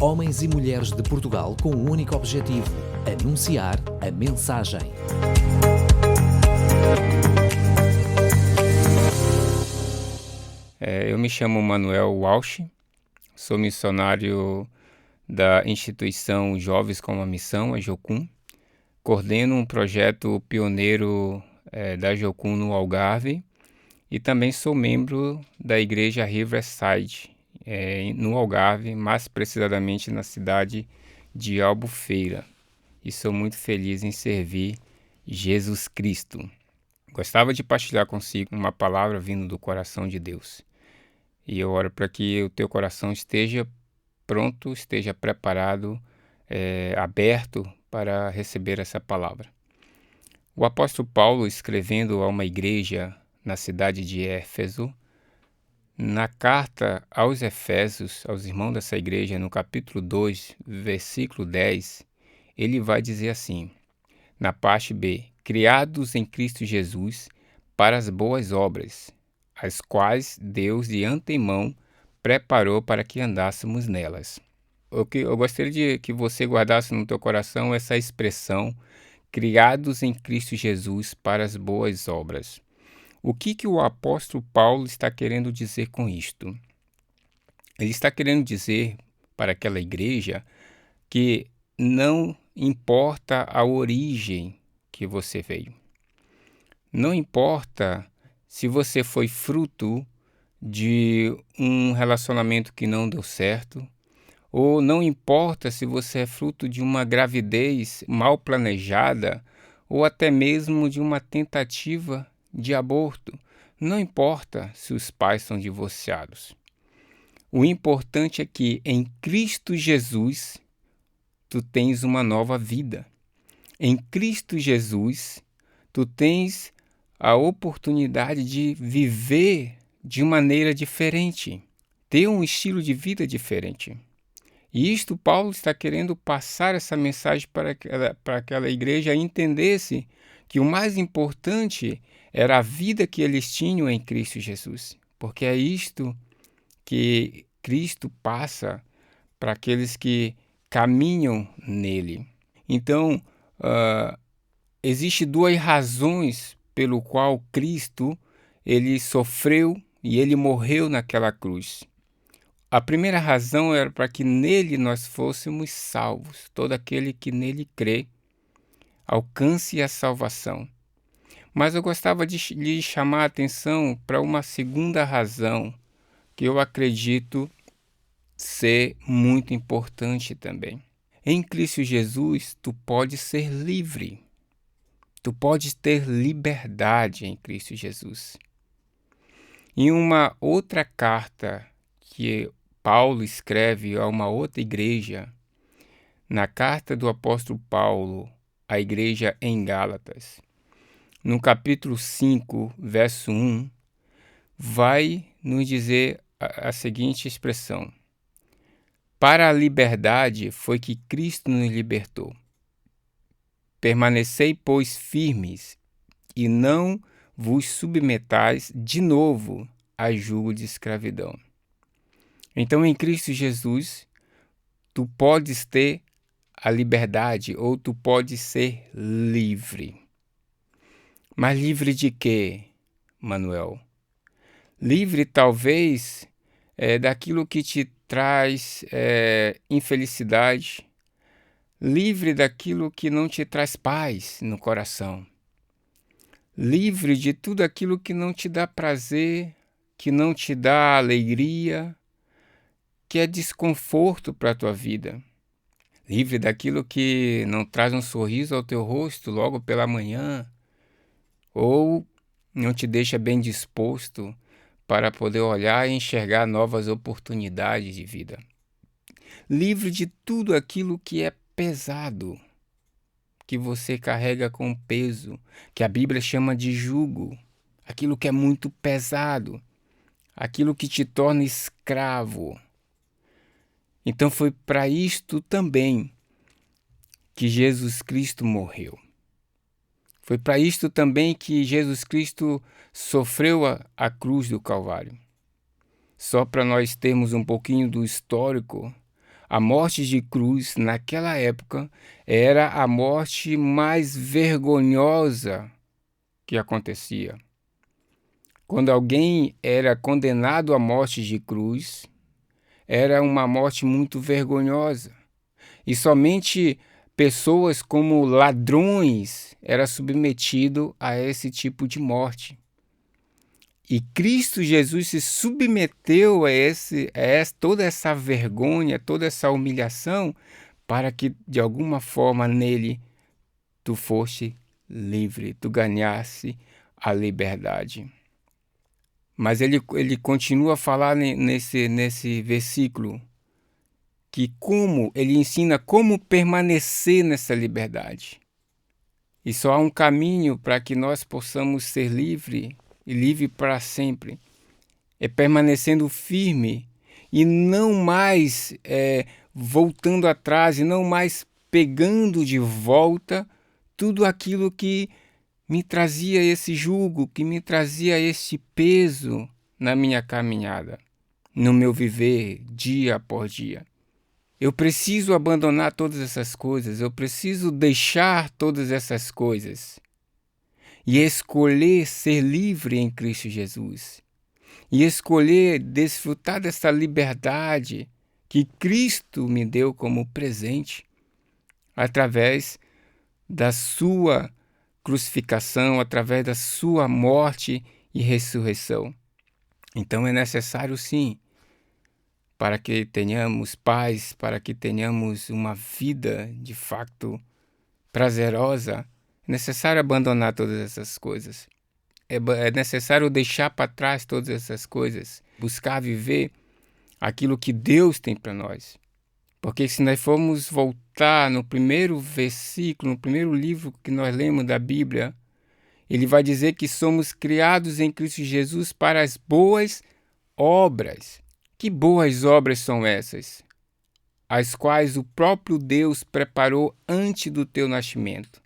Homens e mulheres de Portugal com um único objetivo: anunciar a mensagem. Eu me chamo Manuel Walsh, sou missionário da instituição Jovens com uma Missão, a Jocum. Coordeno um projeto pioneiro da Jocum no Algarve e também sou membro da igreja Riverside, no Algarve, mais precisamente na cidade de Albufeira. E sou muito feliz em servir Jesus Cristo. Gostava de partilhar consigo uma palavra vindo do coração de Deus. E eu oro para que o teu coração esteja pronto, esteja preparado, aberto para receber essa palavra. O apóstolo Paulo, escrevendo a uma igreja na cidade de Éfeso, na carta aos Efésios, aos irmãos dessa igreja, no capítulo 2, versículo 10, ele vai dizer assim, na parte B: criados em Cristo Jesus para as boas obras, as quais Deus de antemão preparou para que andássemos nelas. Eu gostaria de que você guardasse no teu coração essa expressão, criados em Cristo Jesus para as boas obras. O que o apóstolo Paulo está querendo dizer com isto? Ele está querendo dizer para aquela igreja que não importa a origem que você veio. Não importa se você foi fruto de um relacionamento que não deu certo, ou não importa se você é fruto de uma gravidez mal planejada, ou até mesmo de uma tentativa de aborto. Não importa se os pais são divorciados. O importante é que em Cristo Jesus tu tens uma nova vida. Em Cristo Jesus tu tens a oportunidade de viver de maneira diferente, ter um estilo de vida diferente. E isto Paulo está querendo passar essa mensagem para aquela igreja entendesse que o mais importante era a vida que eles tinham em Cristo Jesus, porque é isto que Cristo passa para aqueles que caminham nele. Então, existem duas razões pelo qual Cristo ele sofreu e ele morreu naquela cruz. A primeira razão era para que nele nós fôssemos salvos. Todo aquele que nele crê alcance a salvação. Mas eu gostava de lhe chamar a atenção para uma segunda razão que eu acredito ser muito importante também. Em Cristo Jesus, tu podes ser livre. Tu podes ter liberdade em Cristo Jesus. Em uma outra carta que Paulo escreve a uma outra igreja, na carta do apóstolo Paulo à igreja em Gálatas, no capítulo 5, verso 1, vai nos dizer a seguinte expressão: para a liberdade foi que Cristo nos libertou. Permanecei, pois, firmes, e não vos submetais de novo a jugo de escravidão. Então, em Cristo Jesus, tu podes ter a liberdade ou tu podes ser livre. Mas livre de quê, Manuel? Livre, talvez, daquilo que te traz infelicidade. Livre daquilo que não te traz paz no coração. Livre de tudo aquilo que não te dá prazer, que não te dá alegria, que é desconforto para a tua vida. Livre daquilo que não traz um sorriso ao teu rosto logo pela manhã, ou não te deixa bem disposto para poder olhar e enxergar novas oportunidades de vida. Livre de tudo aquilo que é pesado, que você carrega com peso, que a Bíblia chama de jugo, aquilo que é muito pesado, aquilo que te torna escravo. Então foi para isto também que Jesus Cristo morreu. Foi para isto também que Jesus Cristo sofreu a cruz do Calvário. Só para nós termos um pouquinho do histórico, A morte de cruz, naquela época, era a morte mais vergonhosa que acontecia. Quando alguém era condenado à morte de cruz, era uma morte muito vergonhosa. E somente pessoas como ladrões eram submetidos a esse tipo de morte. E Cristo Jesus se submeteu a toda essa vergonha, toda essa humilhação, para que de alguma forma nele tu fosse livre, tu ganhasse a liberdade. Mas ele continua a falar nesse versículo que ele ensina como permanecer nessa liberdade. E só há um caminho para que nós possamos ser livres e livre para sempre. É permanecendo firme e não mais voltando atrás e não mais pegando de volta tudo aquilo que me trazia esse jugo, que me trazia esse peso na minha caminhada, no meu viver dia após dia. Eu preciso abandonar todas essas coisas, eu preciso deixar todas essas coisas e escolher ser livre em Cristo Jesus. E escolher desfrutar dessa liberdade que Cristo me deu como presente através da sua crucificação, através da sua morte e ressurreição. Então é necessário sim, para que tenhamos paz, para que tenhamos uma vida de fato prazerosa, é necessário abandonar todas essas coisas. É necessário deixar para trás todas essas coisas, buscar viver aquilo que Deus tem para nós. Porque se nós formos voltar no primeiro versículo, no primeiro livro que nós lemos da Bíblia, ele vai dizer que somos criados em Cristo Jesus para as boas obras. Que boas obras são essas? As quais o próprio Deus preparou antes do teu nascimento.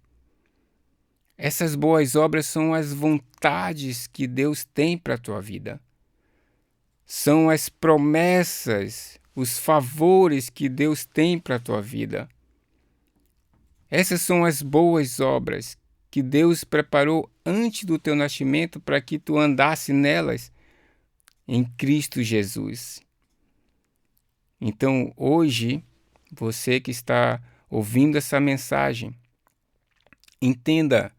Essas boas obras são as vontades que Deus tem para a tua vida. São as promessas, os favores que Deus tem para a tua vida. Essas são as boas obras que Deus preparou antes do teu nascimento para que tu andasse nelas em Cristo Jesus. Então, hoje, você que está ouvindo essa mensagem, entenda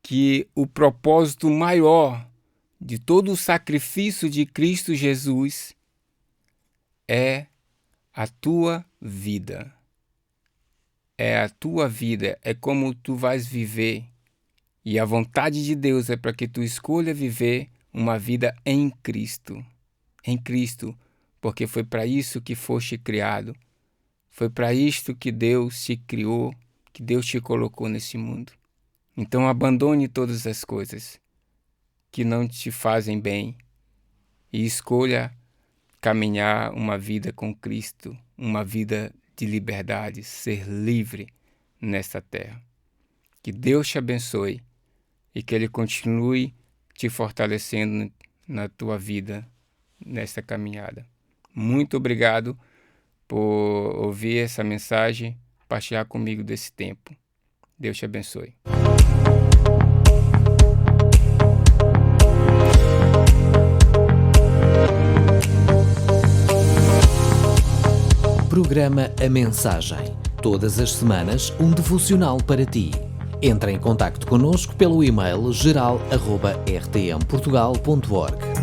que o propósito maior de todo o sacrifício de Cristo Jesus é a tua vida. É a tua vida, é como tu vais viver. E a vontade de Deus é para que tu escolha viver uma vida em Cristo. Em Cristo, porque foi para isso que foste criado. Foi para isto que Deus te criou, que Deus te colocou nesse mundo. Então abandone todas as coisas que não te fazem bem e escolha caminhar uma vida com Cristo, uma vida de liberdade, ser livre nesta terra. Que Deus te abençoe e que Ele continue te fortalecendo na tua vida, nesta caminhada. Muito obrigado por ouvir essa mensagem, partilhar comigo desse tempo. Deus te abençoe. Programa A Mensagem. Todas as semanas, um devocional para ti. Entra em contacto connosco pelo e-mail geral@rtmportugal.org.